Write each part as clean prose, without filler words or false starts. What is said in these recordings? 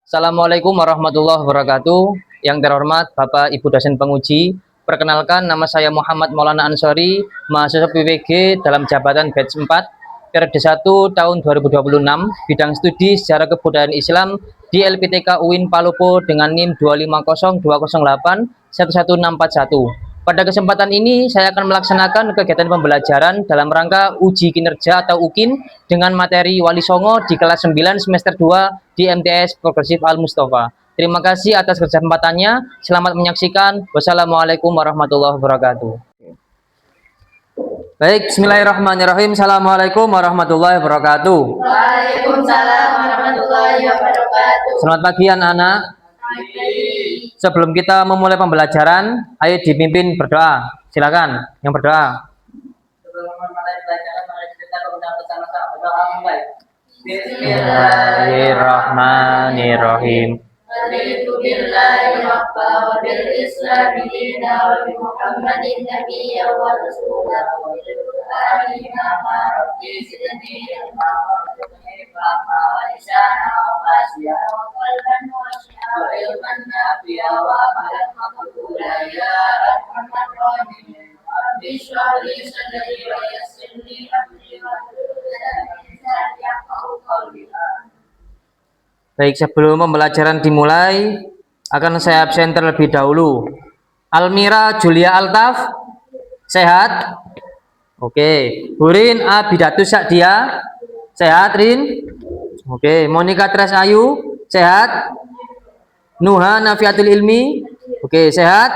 Assalamualaikum warahmatullahi wabarakatuh. Yang terhormat Bapak Ibu dosen penguji, perkenalkan nama saya Muhammad Maulana Ansori, mahasiswa PWG dalam jabatan batch 4, periode 1 tahun 2026, bidang studi Sejarah Kebudayaan Islam di LPTK UIN Palopo dengan NIM 25020811641. Pada kesempatan ini, saya akan melaksanakan kegiatan pembelajaran dalam rangka uji kinerja atau UKIN dengan materi Wali Songo di kelas 9 semester 2 di MTS Progresif Al Mustafa. Terima kasih atas kesempatannya. Selamat menyaksikan. Wassalamualaikum warahmatullahi wabarakatuh. Baik, bismillahirrahmanirrahim. Assalamualaikum warahmatullahi wabarakatuh. Waalaikumsalam warahmatullahi wabarakatuh. Selamat pagi anak-anak. Sebelum kita memulai pembelajaran, ayo dipimpin berdoa. Silakan yang berdoa. Sebelum memulai pelajaran, mari kita bersama-sama berdoa mulai. Bismillahirrahmanirrahim. Raditu billahi rabba wa bil islami dina wa bi Muhammadin nabiyya wa rasulah wa bil Qur'ani imama rabbi zidni ilma wa rzuqni fahma wa lisana wa fasya wa qalban khashi'a wa ilman nafi'a wa amalan maqbula ya arhamar rahimin. Rabbi shrah li sadri wa yassir li amri wa hlul 'uqdatam min lisani yafqahu qawli. Baik, sebelum pembelajaran dimulai, akan saya absen terlebih dahulu. Almira Julia Altaf, sehat? Oke. Hurin Abidatus Sakdia, sehat Rin? Oke. Monika Tres Ayu, sehat? Nuha Nafiatul Ilmi, oke, sehat?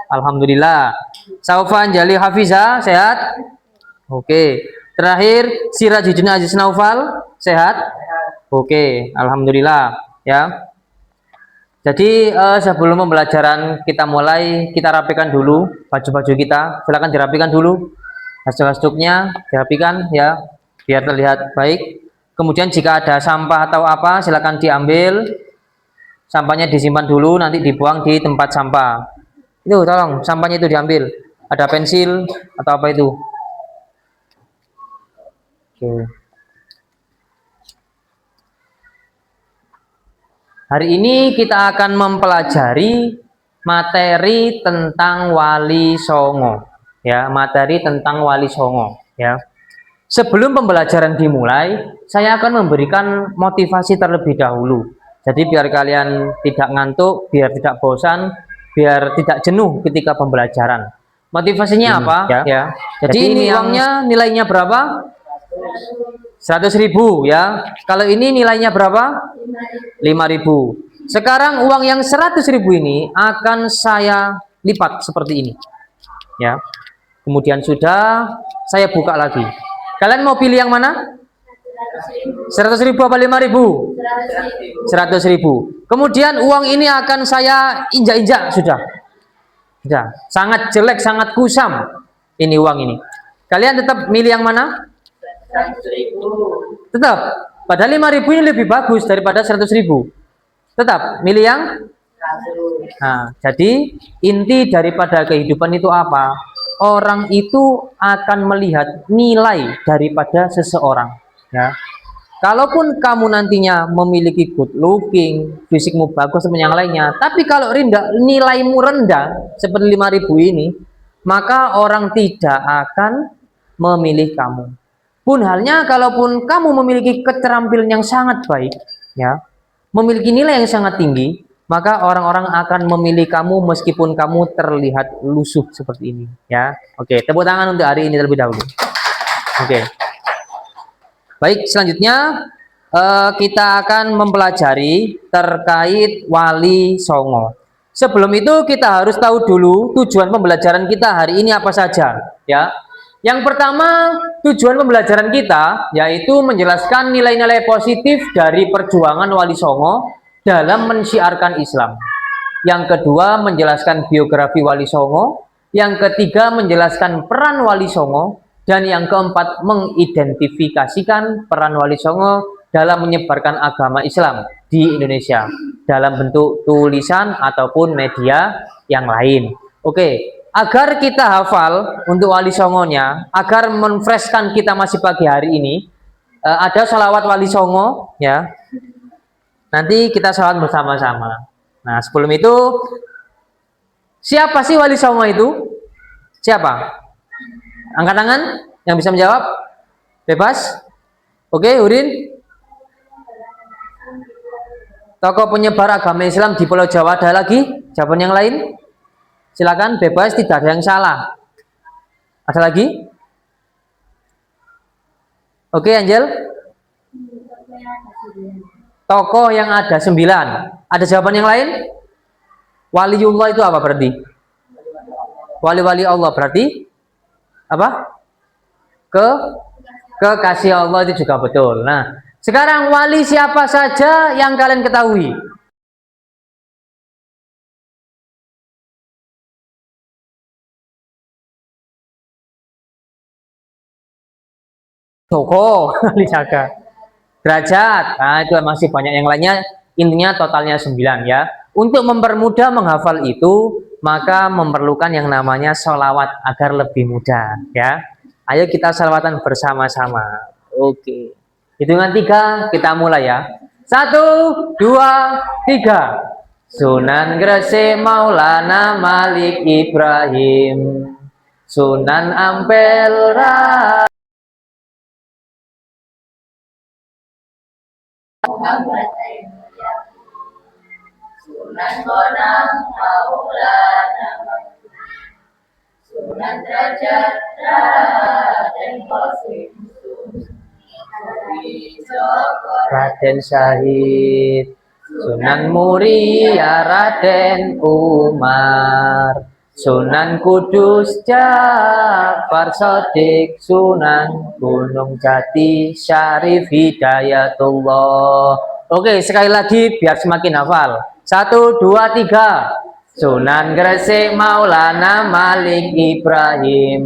Alhamdulillah. Saufa Anjali Hafiza, sehat? Oke. Terakhir Sirajudin Aziz Naufal, sehat? Oke, alhamdulillah ya. Jadi sebelum pembelajaran kita mulai, kita rapikan dulu baju-baju kita. Silakan dirapikan dulu. Hasuk-hasuknya dirapikan ya, biar terlihat baik. Kemudian jika ada sampah atau apa, silakan diambil. Sampahnya disimpan dulu, nanti dibuang di tempat sampah. Itu tolong sampahnya itu diambil. Ada pensil atau apa itu. Oke. Hari ini kita akan mempelajari materi tentang Wali Songo, ya, materi tentang Wali Songo, ya. Sebelum pembelajaran dimulai, saya akan memberikan motivasi terlebih dahulu. Jadi biar kalian tidak ngantuk, biar tidak bosan, biar tidak jenuh ketika pembelajaran. Motivasinya apa? Ya. Jadi ini uangnya nilainya berapa? 100.000 ya. Kalau ini nilainya berapa? 5.000. Sekarang uang yang 100.000 ini akan saya lipat seperti ini. Ya. Kemudian sudah saya buka lagi. Kalian mau pilih yang mana? 100.000 apa 5.000? 100.000. Kemudian uang ini akan saya injak-injak sudah. Sudah. Sangat jelek, sangat kusam ini uang ini. Kalian tetap milih yang mana? 100.000. Tetap. Padahal 5.000 ini lebih bagus daripada 100.000. Tetap milih yang 100. Nah, jadi inti daripada kehidupan itu apa? Orang itu akan melihat nilai daripada seseorang, ya. Kalaupun kamu nantinya memiliki good looking, fisikmu bagus dan yang lainnya, tapi kalau nilaimu rendah seperti 5.000 ini, maka orang tidak akan memilih kamu. Pun halnya kalaupun kamu memiliki keterampilan yang sangat baik, ya, memiliki nilai yang sangat tinggi, maka orang-orang akan memilih kamu meskipun kamu terlihat lusuh seperti ini, ya. Oke, tepuk tangan untuk hari ini terlebih dahulu. Oke. Baik, selanjutnya kita akan mempelajari terkait Wali Songo. Sebelum itu kita harus tahu dulu tujuan pembelajaran kita hari ini apa saja, ya. Yang pertama, tujuan pembelajaran kita yaitu menjelaskan nilai-nilai positif dari perjuangan Wali Songo dalam mensiarkan Islam. Yang kedua, menjelaskan biografi Wali Songo. Yang ketiga, menjelaskan peran Wali Songo. Dan yang keempat, mengidentifikasikan peran Wali Songo dalam menyebarkan agama Islam di Indonesia dalam bentuk tulisan ataupun media yang lain. Oke. Agar kita hafal untuk Wali Songonya, agar menfreshkan kita masih pagi hari ini, ada salawat Wali Songo, ya. Nanti kita sholat bersama-sama. Nah, sebelum itu, siapa sih Wali Songo itu? Siapa? Angkat tangan yang bisa menjawab. Bebas. Oke, Udin. Tokoh penyebar agama Islam di Pulau Jawa, ada lagi? Jawaban yang lain? Silakan, bebas, tidak ada yang salah. Ada lagi? Oke, Angel. Tokoh yang ada 9. Ada jawaban yang lain? Waliullah itu apa berarti? Wali-wali Allah berarti apa? Kekasih Allah itu juga betul. Nah, sekarang wali siapa saja yang kalian ketahui? Tokoh, wali jaga. Derajat, nah itu masih banyak yang lainnya. Intinya totalnya 9 ya. Untuk mempermudah menghafal itu, maka memerlukan yang namanya sholawat agar lebih mudah ya. Ayo kita sholawatan bersama-sama. Oke. Hitungan 3 kita mulai ya. 1, 2, 3. Sunan Gresik Maulana Malik Ibrahim, Sunan Ampel Muhammad Sunan Bonang Maulana Sunan Derajat Raden Qasim Raden Syahid, Sunan Muria Raden Umar, Sunan Kudus Ja'far Shadiq, Sunan Gunung Jati Syarif Hidayatullah. Oke, sekali lagi biar semakin hafal. 1, 2, 3. Sunan Gresik Maulana Malik Ibrahim,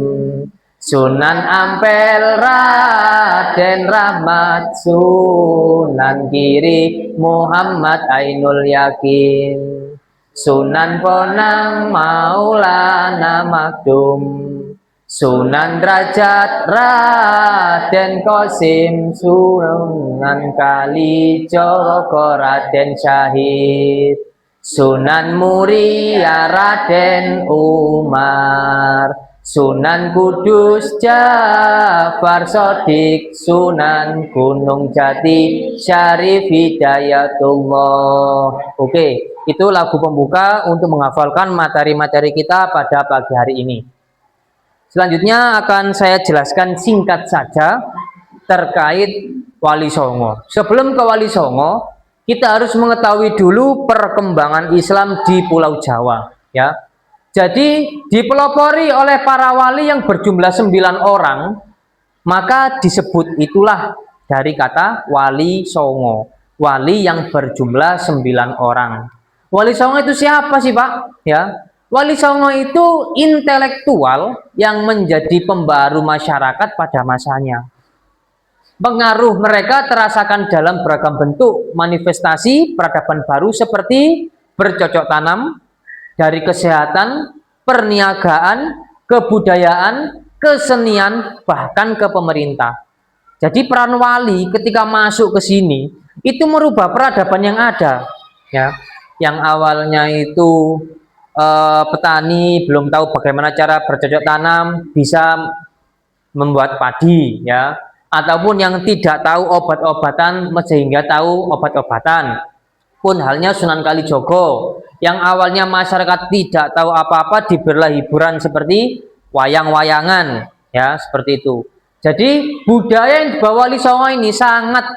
Sunan Ampel Raden Rahmat, Sunan Giri Muhammad Ainul Yakin, Sunan Bonang Maulana Makdum, Sunan Derajat Raden Qasim, Sunan Kalijogo Raden Syahid, Sunan Muria Raden Umar, Sunan Kudus Ja'far Shadiq, Sunan Gunung Jati Syarif Hidayatullah. Oke, itu lagu pembuka untuk menghafalkan materi-materi kita pada pagi hari ini. Selanjutnya akan saya jelaskan singkat saja terkait Wali Songo. Sebelum ke Wali Songo, kita harus mengetahui dulu perkembangan Islam di Pulau Jawa, ya. Jadi dipelopori oleh para wali yang berjumlah 9 orang, maka disebut itulah dari kata Wali Songo. Wali yang berjumlah 9 orang. Wali Songo itu siapa sih, Pak? Ya. Wali Songo itu intelektual yang menjadi pembaru masyarakat pada masanya. Pengaruh mereka terasakan dalam beragam bentuk manifestasi peradaban baru seperti bercocok tanam, dari kesehatan, perniagaan, kebudayaan, kesenian, bahkan ke pemerintah. Jadi peran wali ketika masuk ke sini itu merubah peradaban yang ada, ya. Yang awalnya itu petani belum tahu bagaimana cara bercocok tanam bisa membuat padi, ya. Ataupun yang tidak tahu obat-obatan sehingga tahu obat-obatan. Pun halnya Sunan Kalijogo yang awalnya masyarakat tidak tahu apa-apa diberilah hiburan seperti wayang-wayangan, ya, seperti itu. Jadi budaya yang dibawa Wali Songo ini sangat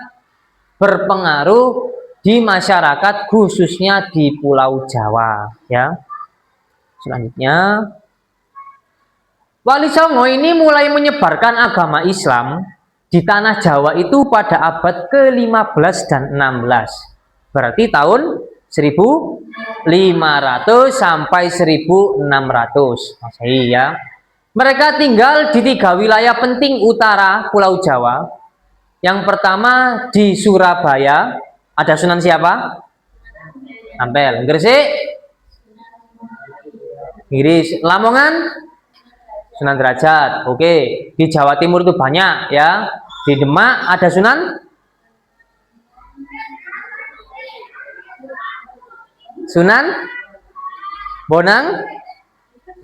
berpengaruh di masyarakat khususnya di Pulau Jawa, ya. Selanjutnya, Wali Songo ini mulai menyebarkan agama Islam di tanah Jawa itu pada abad ke-15 dan 16. Berarti tahun 1500 sampai 1600 Masehi, ya. Mereka tinggal di 3 wilayah penting utara Pulau Jawa. Yang pertama di Surabaya, ada Sunan siapa? Ampel. Gresik? Giri. Lamongan? Sunan Derajat. Oke. Di Jawa Timur itu banyak, ya. Di Demak ada Sunan Sunan Bonang.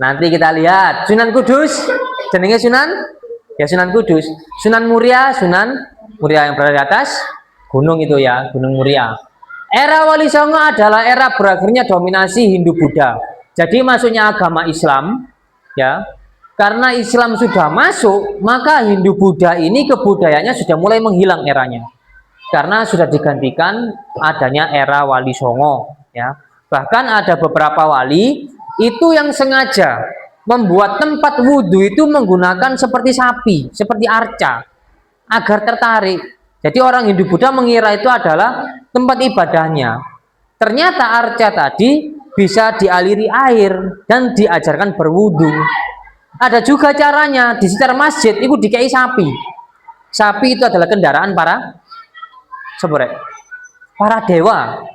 Nanti kita lihat. Sunan Kudus. Jenenge Sunan? Ya Sunan Kudus. Sunan Muria, Sunan Muria yang berada di atas gunung itu ya, Gunung Muria. Era Wali Songo adalah era berakhirnya dominasi Hindu-Buddha. Jadi masuknya agama Islam, ya. Karena Islam sudah masuk, maka Hindu-Buddha ini kebudayaannya sudah mulai menghilang eranya. Karena sudah digantikan adanya era Wali Songo, ya. Bahkan ada beberapa wali itu yang sengaja membuat tempat wudhu itu menggunakan seperti sapi, seperti arca, agar tertarik. Jadi orang Hindu-Buddha mengira itu adalah tempat ibadahnya. Ternyata arca tadi bisa dialiri air dan diajarkan berwudu. Ada juga caranya di sekitar masjid itu dikai sapi. Sapi itu adalah kendaraan para dewa.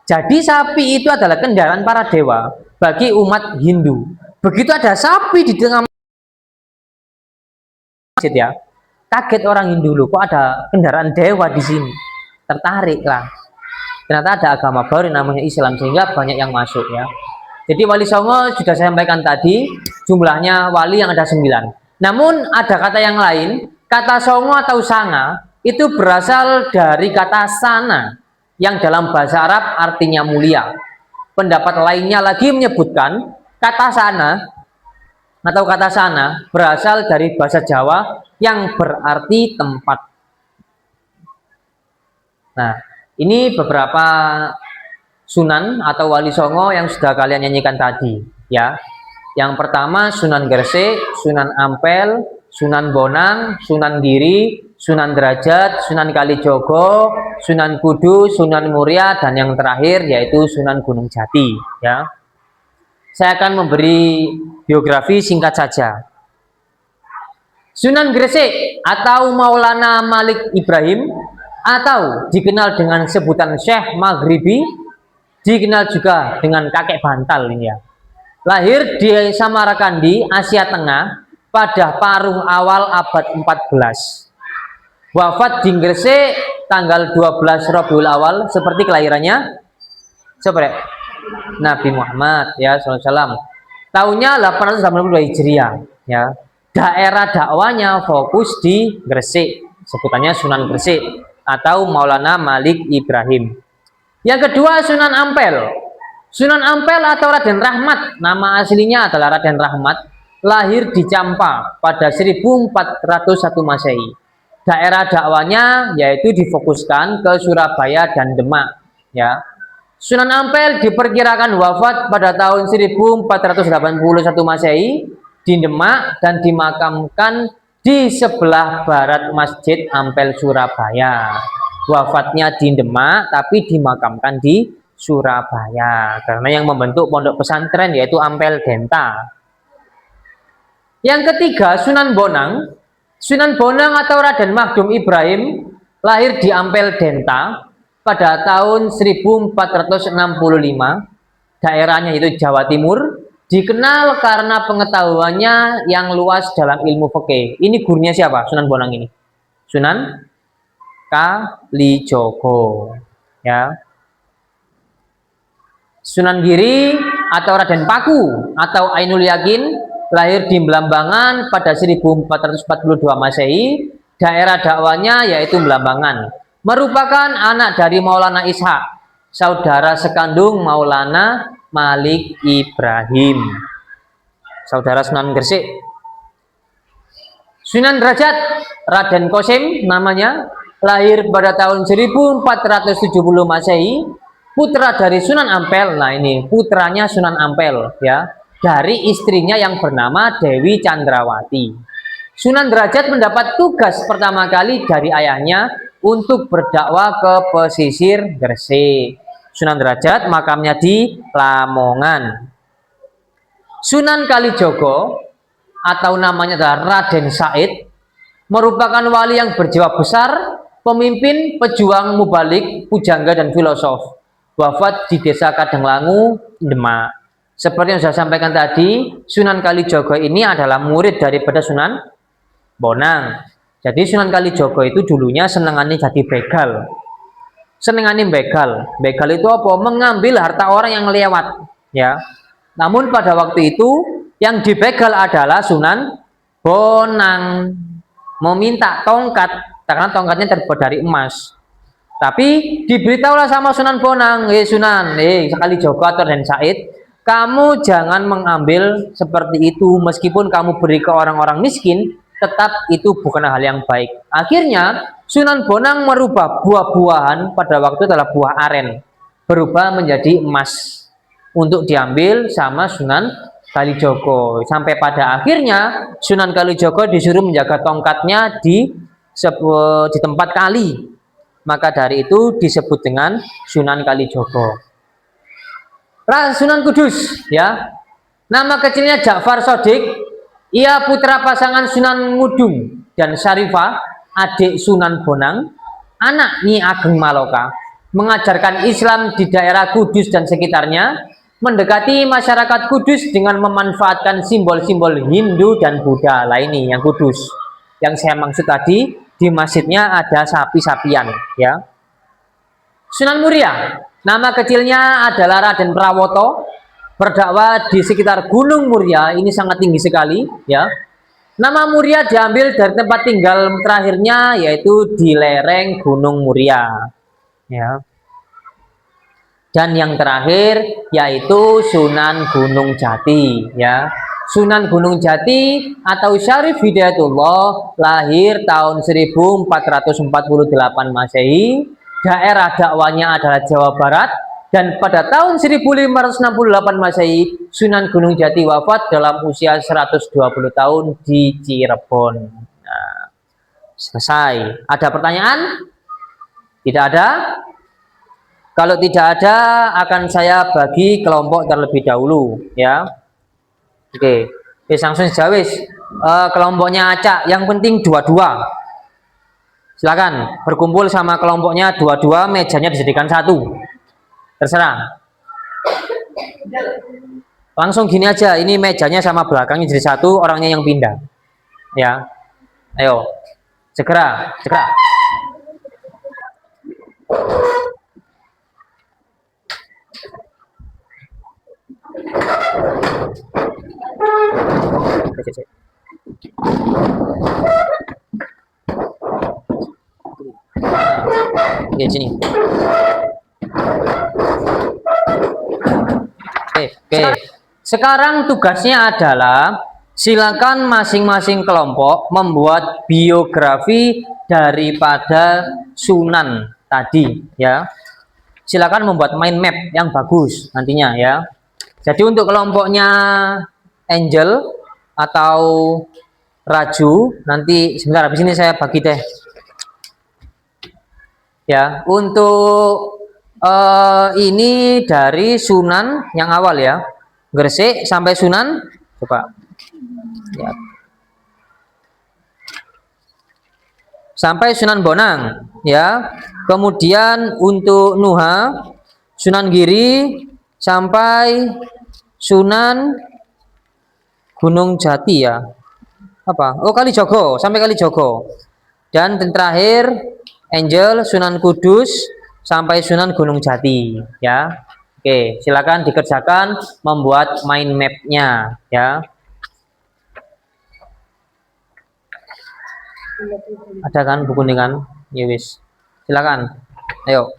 Jadi sapi itu adalah kendaraan para dewa bagi umat Hindu. Begitu ada sapi di tengah masjid ya, kaget orang Hindu loh, kok ada kendaraan dewa di sini. Tertarik lah. Ternyata ada agama baru namanya Islam sehingga banyak yang masuk ya. Jadi Wali Songo sudah saya sampaikan tadi, jumlahnya wali yang ada 9. Namun ada kata yang lain, kata Songo atau Sanga itu berasal dari kata sana yang dalam bahasa Arab artinya mulia. Pendapat lainnya lagi menyebutkan kata sana atau kata sana berasal dari bahasa Jawa yang berarti tempat. Nah, ini beberapa sunan atau Wali Songo yang sudah kalian nyanyikan tadi, ya. Yang pertama Sunan Gresik, Sunan Ampel, Sunan Bonang, Sunan Giri, Sunan Derajat, Sunan Kalijogo, Sunan Kudus, Sunan Muria, dan yang terakhir yaitu Sunan Gunung Jati, ya. Saya akan memberi biografi singkat saja. Sunan Gresik atau Maulana Malik Ibrahim atau dikenal dengan sebutan Syekh Maghribi, dikenal juga dengan kakek bantal ini ya. Lahir di Samarkandi, Asia Tengah pada paruh awal abad 14. Wafat di Gresik tanggal 12 Rabiul Awal seperti kelahirannya Nabi Muhammad ya SAW. Tahunnya 882 Hijriah ya. Daerah dakwanya fokus di Gresik, sebutannya Sunan Gresik atau Maulana Malik Ibrahim. Yang kedua Sunan Ampel. Sunan Ampel atau Raden Rahmat, nama aslinya adalah Raden Rahmat, lahir di Campa pada 1401 Masehi. Daerah dakwanya yaitu difokuskan ke Surabaya dan Demak, ya. Sunan Ampel diperkirakan wafat pada tahun 1481 Masehi di Demak dan dimakamkan di sebelah barat Masjid Ampel Surabaya. Wafatnya di Demak tapi dimakamkan di Surabaya karena yang membentuk pondok pesantren yaitu Ampel Denta. Yang ketiga Sunan Bonang. Sunan Bonang atau Raden Magdum Ibrahim lahir di Ampel Denta pada tahun 1465. Daerahnya itu Jawa Timur. Dikenal karena pengetahuannya yang luas dalam ilmu fikih. Ini gurunya siapa? Sunan Bonang ini. Sunan Kalijogo. Ya. Sunan Giri atau Raden Paku atau Ainul Yakin lahir di Belambangan pada 1442 Masehi. Daerah dakwanya yaitu Belambangan. Merupakan anak dari Maulana Ishak, saudara sekandung Maulana Malik Ibrahim, saudara Sunan Gresik. Sunan Derajat Raden Kosim namanya, lahir pada tahun 1470 Masehi, putra dari Sunan Ampel. Nah ini putranya Sunan Ampel ya, dari istrinya yang bernama Dewi Chandrawati. Sunan Derajat mendapat tugas pertama kali dari ayahnya untuk berdakwah ke pesisir Gresik. Sunan Derajat makamnya di Lamongan. Sunan Kalijogo atau namanya adalah Raden Said merupakan wali yang berjiwa besar, pemimpin, pejuang, mubalik, pujangga dan filosof. Wafat di desa Kadanglangu, Demak. Seperti yang saya sampaikan tadi, Sunan Kalijogo ini adalah murid daripada Sunan Bonang. Jadi Sunan Kalijogo itu dulunya senengannya jadi begal. senengane begal. Begal itu apa? Mengambil harta orang yang lewat, ya. Namun pada waktu itu yang dibegal adalah Sunan Bonang, meminta tongkat karena tongkatnya terbuat dari emas. Tapi diberitahulah sama Sunan Bonang, Sunan, sekali Joko atau Den Said, kamu jangan mengambil seperti itu meskipun kamu beri ke orang-orang miskin, tetap itu bukan hal yang baik. Akhirnya Sunan Bonang merubah buah-buahan pada waktu adalah buah aren, berubah menjadi emas untuk diambil sama Sunan Kalijogo. Sampai pada akhirnya Sunan Kalijogo disuruh menjaga tongkatnya di tempat kali. Maka dari itu disebut dengan Sunan Kalijogo. Sunan Kudus, ya. Nama kecilnya Ja'far Shodiq, ia putra pasangan Sunan Ngudung dan Syarifah, adik Sunan Bonang, anak Nyi Ageng Maloka, mengajarkan Islam di daerah Kudus dan sekitarnya, mendekati masyarakat Kudus dengan memanfaatkan simbol-simbol Hindu dan Buddha. Lah ini yang Kudus. Yang saya maksud tadi, di masjidnya ada sapi-sapian, ya. Sunan Muria, nama kecilnya adalah Raden Prawoto, berdakwah di sekitar Gunung Muria, ini sangat tinggi sekali, ya. Nama Muria diambil dari tempat tinggal terakhirnya, yaitu di lereng Gunung Muria, ya. Dan yang terakhir yaitu Sunan Gunung Jati, ya. Sunan Gunung Jati atau Syarif Hidayatullah lahir tahun 1448 Masehi. Daerah dakwanya adalah Jawa Barat, dan pada tahun 1568 Masehi Sunan Gunung Jati wafat dalam usia 120 tahun di Cirebon. Nah, selesai. Ada pertanyaan? Tidak ada? Kalau tidak ada, akan saya bagi kelompok terlebih dahulu, ya. Oke, langsung jawab. Kelompoknya Acak, yang penting dua-dua. Silakan berkumpul sama kelompoknya dua-dua, mejanya disediakan satu. Terserah. Langsung gini aja, ini mejanya sama belakangnya jadi satu, orangnya yang pindah. Ya. Ayo. Segera, segera. Oke, sini. Oke. Sekarang tugasnya adalah silakan masing-masing kelompok membuat biografi daripada Sunan tadi, ya. Silakan membuat mind map yang bagus nantinya, ya. Jadi untuk kelompoknya Angel atau Raju, nanti sebentar habis ini saya bagi deh. Ya, untuk ini dari Sunan yang awal, ya. Gresik sampai Sunan, coba. Ya. Sampai Sunan Bonang, ya. Kemudian untuk Nuha, Sunan Giri sampai Sunan Gunung Jati, ya. Apa? Oh, Kalijogo, sampai Kalijogo. Dan terakhir Angel Sunan Kudus sampai Sunan Gunung Jati, ya. Oke, silakan dikerjakan membuat mind map-nya, ya. Ada kan buku ini kan? Ya wis. Silakan. Ayo.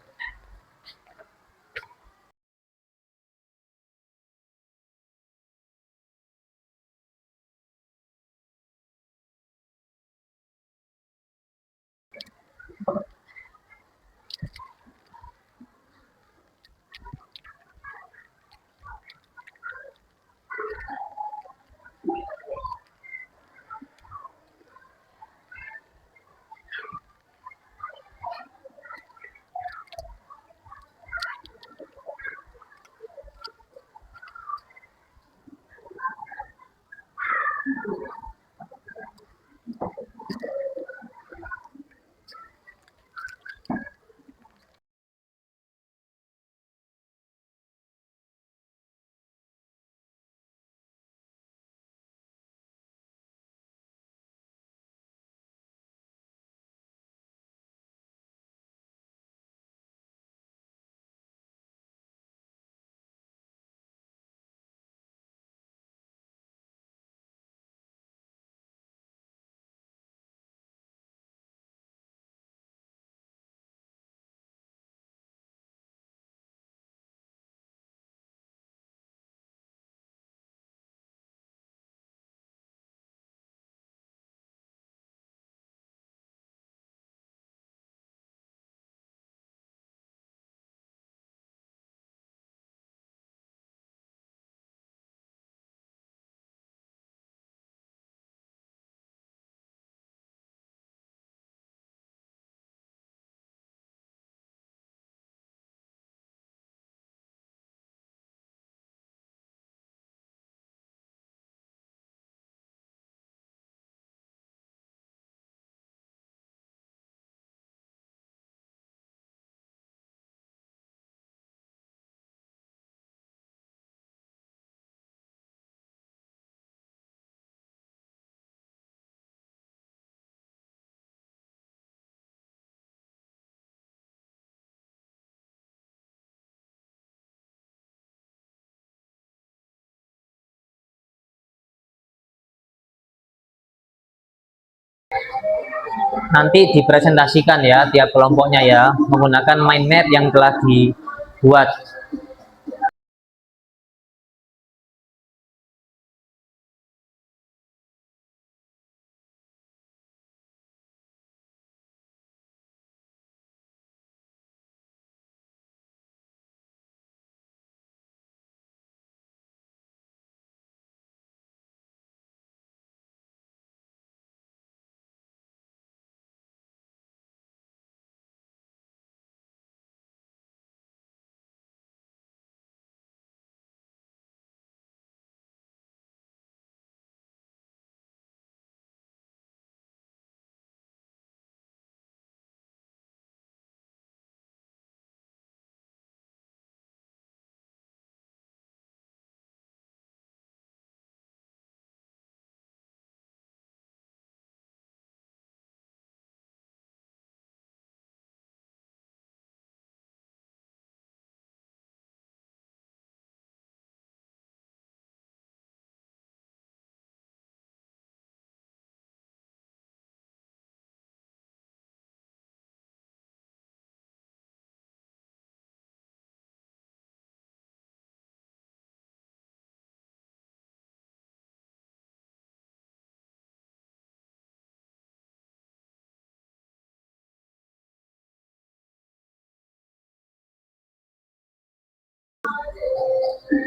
nanti dipresentasikan ya tiap kelompoknya ya menggunakan mind map yang telah dibuat.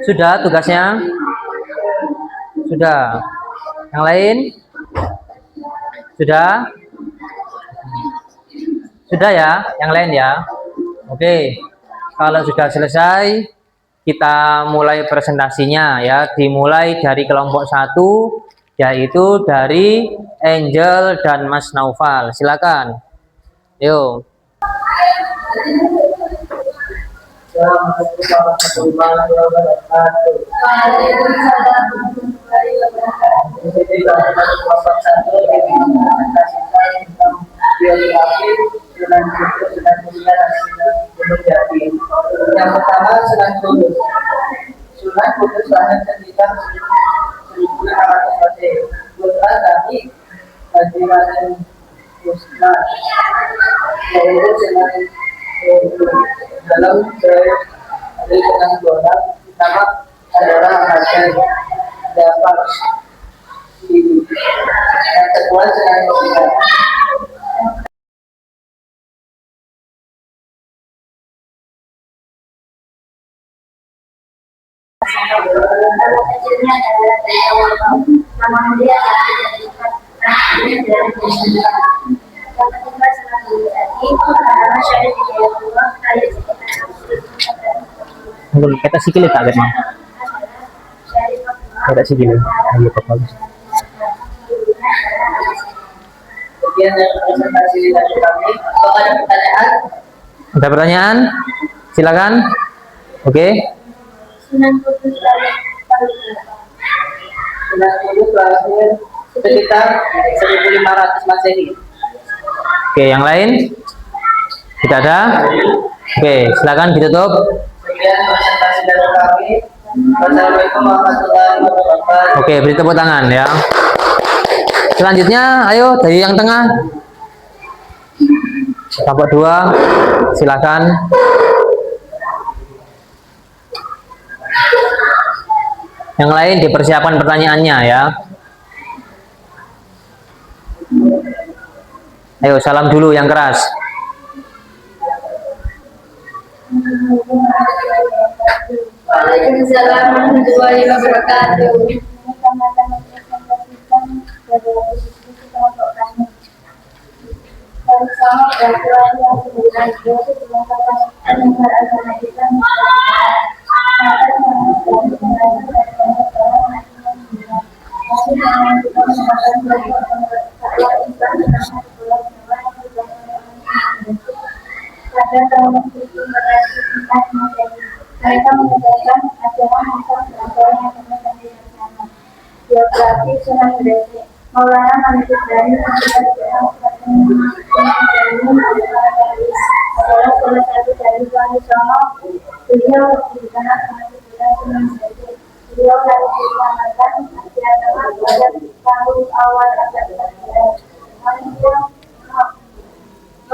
Sudah tugasnya? Sudah. Yang lain? Sudah? Sudah ya? Yang lain ya? Oke. Kalau sudah selesai, kita mulai presentasinya ya. Dimulai dari kelompok 1, yaitu dari Angel dan Mas Naufal. Silakan. Yuk. Assalamualaikum warahmatullahi wabarakatuh. Waalaikumsalam warahmatullahi wabarakatuh. Jadi pada kelompok 1 ini presentasikan tentang biografi Sunan Kudus, Sunan Muria, dan Sunan Gunung Jati. Yang pertama Sunan Kudus. Sunan Kudus lahir sekitar 1600 Masehi. Putra dari Haji Raden Kusna, yaitu Sunan dalam dari Sunan Bonang nama adalah Hasan Dafar. Yang kedua Sunan Muria. Nama kecilnya adalah dari awal nama mulia dari yang ketiga Sunan Gunung Jati adalah Syekh Hidayatullah kaya sekitar Kita sikile tak ada. Ada sikile. Ayo Bapak. Kemudian yang presentasi dari kami, apakah ada pertanyaan? Ada pertanyaan? Silakan. Oke. Sunan Kudus Sunan Kudus lahir sekitar 1500 Masehi. Oke, yang lain? Tidak ada? Oke, silakan ditutup. Kemudian presentasi dari kami. Wassalamualaikum warahmatullahi wabarakatuh. Oke, beri tepuk tangan ya. Selanjutnya, ayo dari yang tengah. Kelompok 2, silakan. Yang lain dipersiapkan pertanyaannya ya. Ayo salam dulu yang keras. Waalaikumsalam warahmatullahi wabarakatuh. Pada tahun itu mereka mengerjakan ajaran asal belajar yang penuh kasih sayang. Biografi Sunan Gresik. Maulana Malik dari adalah salah satu dari wali songo. Beliau dikenal sebagai Sunan Gresik. Beliau harus diselamatkan agar dapat tahun awal abad ke-9.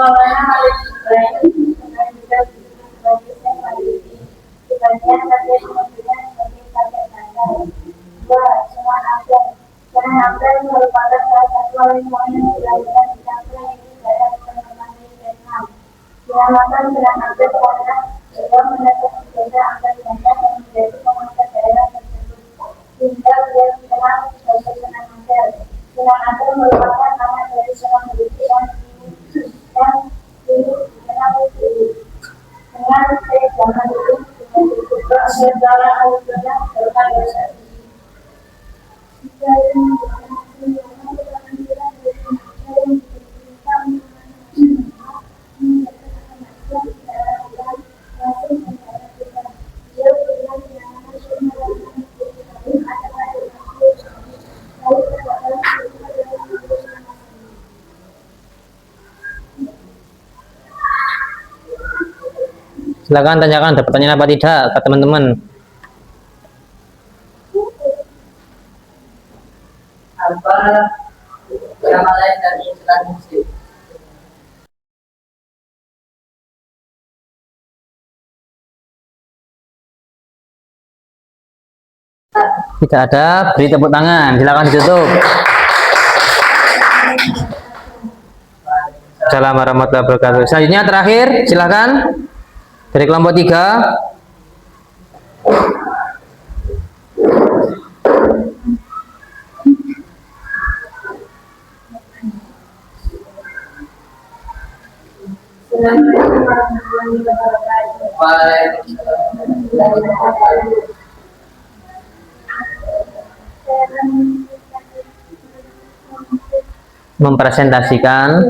Maulana Malik Ibrahim dengan juga sebagai peneliti. Sebagian terkait kemudian sebagai kakek bandar. Dua, Sunan Ampel. Sunan Ampel merupakan salah satu wali-wali yang dilahirkan di Ampel ini daerah penerbangan di Vietnam. Dinamakan Sunan Ampel karena beliau mendapat ijazah Ampel Bandar yang menjadi penguasa daerah tersebut. Sehingga beliau dikenal sebagai Sunan Ampel. Sunan Ampel merupakan anak dari Sunan Giri yang dulu dikenal dengan zaman dulu dengan disebut sejarah Al-Quran berkaitan. Silakan tanyakan ada pertanyaan apa tidak ke teman-teman. Apa nama lain dari Islam Muslim? Tidak ada, beri tepuk tangan. Silakan ditutup. Assalamualaikum warahmatullahi wabarakatuh. Selanjutnya terakhir, silakan dari kelompok 3. Assalamualaikum warahmatullahi wabarakatuh. Waalaikumsalam. Mempresentasikan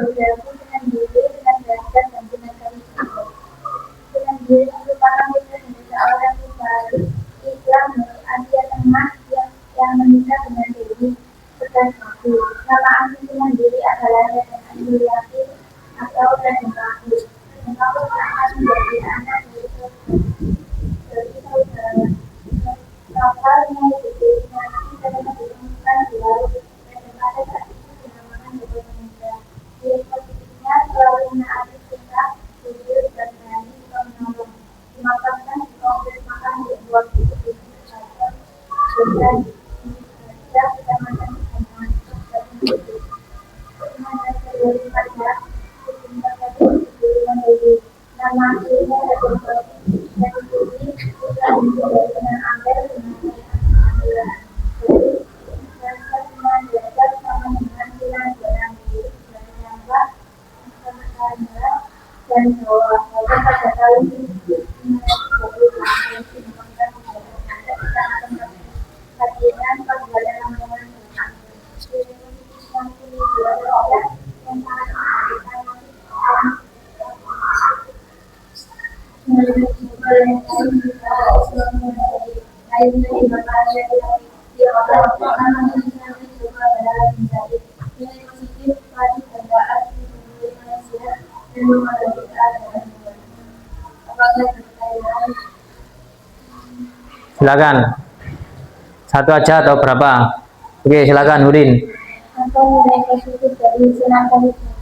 yang menikah dengan Dewi Sekan Maku. Nama asli Sunan Giri adalah Raden Anduriati atau Raden Maku. Dan Maku akan menjadi anak dari saudara. Kapalnya itu nanti karena ditemukan di laut dan pada saat itu dinamakan Dewa Samudra. Ciri positifnya selalu menaati cinta, jujur dan berani menolong. Dimakamkan di kompleks makam di Buat Bukit Bukit Selatan dan Kecamatan Kecamatan nama aslinya Raden Pati dan Putri putra dari Sunan Ampel dengan Alhamdulillah. Jadi, mereka cuma belajar sama dengan Sunan Bonang Giri dan Jawa, Nusantara dan Jawa. Lalu pada tahun 1928 dikembangkan menjadi Kecamatan Kadinan Pabuaran Lamongan Selatan. Jadi, yang kini dilakukan yang sangat menghargai silakan. Satu aja atau berapa? Oke, silakan Udin. Apa nilai positif dari Sunan Kalijaga?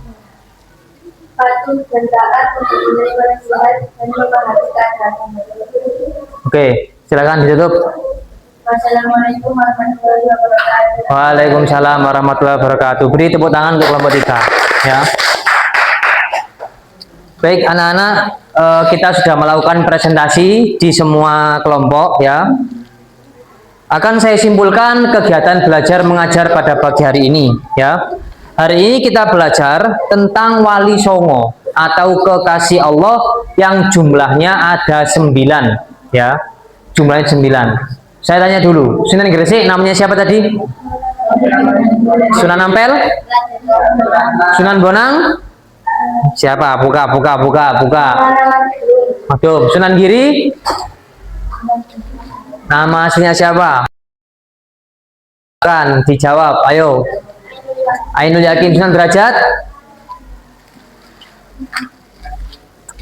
Patuh dan taat untuk menerima nasihat dan memahami keadaan. Oke, silakan ditutup. Wassalamualaikum warahmatullahi wabarakatuh. Waalaikumsalam warahmatullahi wabarakatuh. Beri tepuk tangan untuk kelompok 3 ya. Baik anak-anak, kita sudah melakukan presentasi di semua kelompok ya. Akan saya simpulkan kegiatan belajar mengajar pada pagi hari ini ya. Hari ini kita belajar tentang Wali Songo atau kekasih Allah yang jumlahnya ada 9 ya. Jumlahnya 9. Saya tanya dulu, Sunan Gresik namanya siapa tadi? Sunan Ampel? Sunan Bonang? Siapa? Buka. Aduh, Sunan Giri? Nama aslinya siapa? Kan dijawab, ayo. Ainul Yakin. Sunan Derajat?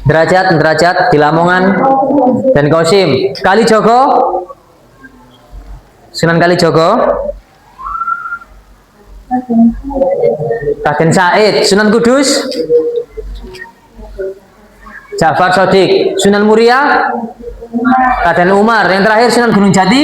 Derajat di Lamongan dan Qasim. Kalijogo? Sunan Kalijogo? Raden Said. Sunan Kudus? Ja'far Shodiq. Sunan Muria Raden Umar. Yang terakhir Sunan Gunung Jati.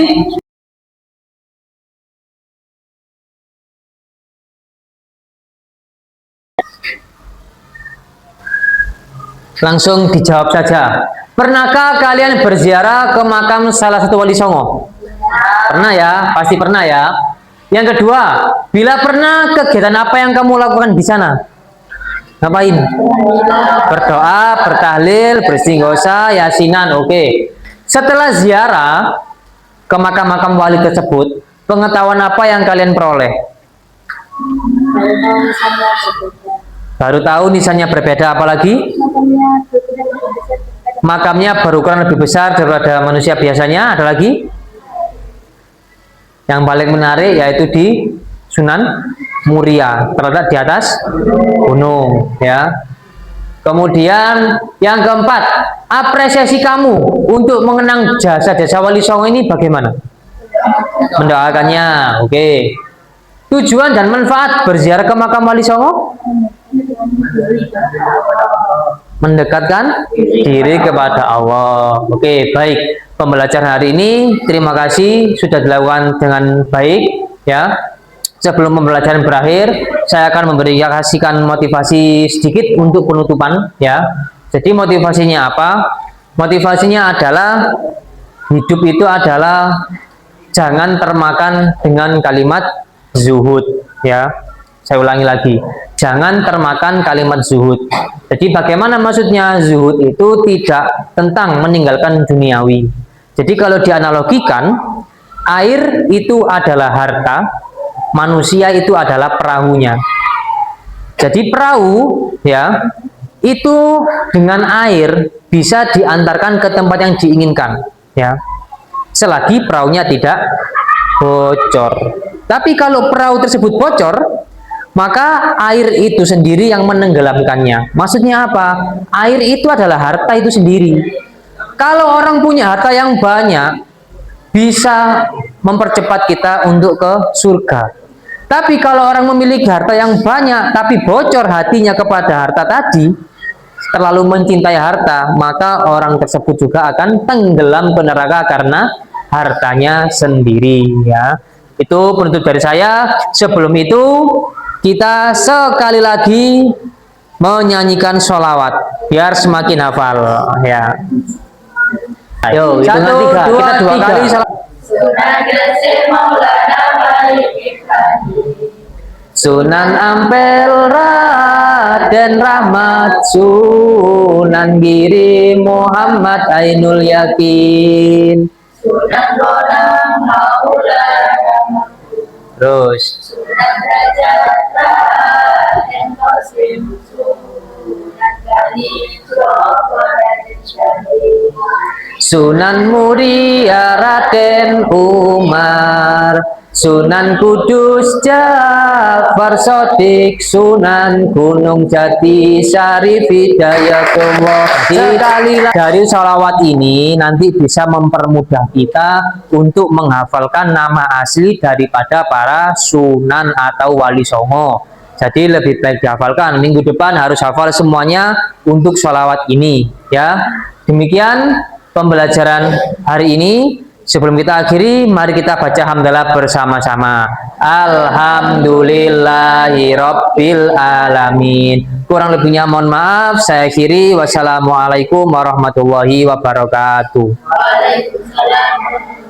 Langsung dijawab saja. Pernahkah kalian berziarah ke makam salah satu wali songo? Pernah ya, pasti pernah ya. Yang kedua, bila pernah, kegiatan apa yang kamu lakukan di sana? Ngapain? Berdoa, bertahlil, beristighosa, yasinan. Oke. Setelah ziarah ke makam-makam wali tersebut, pengetahuan apa yang kalian peroleh? Baru tahu nisannya berbeda, apalagi makamnya berukuran lebih besar daripada manusia biasanya. Ada lagi? Yang paling menarik yaitu di Sunan Muria, terletak di atas gunung, ya. Kemudian yang keempat, apresiasi kamu untuk mengenang jasa-jasa wali songo ini bagaimana? Mendoakannya. Oke. Tujuan dan manfaat berziarah ke makam wali songo? Mendekatkan diri kepada Allah. Oke, baik. Pembelajaran hari ini terima kasih sudah dilakukan dengan baik, ya. Sebelum pembelajaran berakhir, saya akan memberikan motivasi sedikit untuk penutupan, ya. Jadi motivasinya apa? Motivasinya adalah hidup itu adalah jangan termakan dengan kalimat zuhud, ya. Saya ulangi lagi, jangan termakan kalimat zuhud. Jadi bagaimana maksudnya zuhud itu tidak tentang meninggalkan duniawi. Jadi kalau dianalogikan, air itu adalah harta, manusia itu adalah perahunya. Jadi perahu, ya, itu dengan air bisa diantarkan ke tempat yang diinginkan, ya, selagi perahunya tidak bocor. Tapi kalau perahu tersebut bocor, maka air itu sendiri yang menenggelamkannya. Maksudnya apa? Air itu adalah harta itu sendiri. Kalau orang punya harta yang banyak, bisa mempercepat kita untuk ke surga. Tapi kalau orang memiliki harta yang banyak, tapi bocor hatinya kepada harta tadi, terlalu mencintai harta, maka orang tersebut juga akan tenggelam ke neraka karena hartanya sendiri, ya. Itu penutup dari saya. Sebelum itu, kita sekali lagi menyanyikan sholawat biar semakin hafal, ya. Ayo, hitungan 3. Kita 2 kali Sunan Ampel Raden Rahmat, Sunan Giri Muhammad Ainul Yakin, Sunan Bonang Maulana, terus Sunan Derajat Raden Qasim, Sunan Kalijogo Raden Syahid, Sunan Muria Raden Umar, Sunan Kudus Ja'far Shodiq, Sunan Gunung Jati Syarif Hidayatullah. Sekali dari sholawat ini nanti bisa mempermudah kita untuk menghafalkan nama asli daripada para sunan atau wali songo. Jadi lebih baik dihafalkan. Minggu depan harus hafal semuanya untuk sholawat ini, ya. Demikian pembelajaran hari ini. Sebelum kita akhiri, mari kita baca hamdalah bersama-sama. Alhamdulillahirabbil alamin. Kurang lebihnya mohon maaf. Saya akhiri. Wassalamualaikum warahmatullahi wabarakatuh. Waalaikumsalam.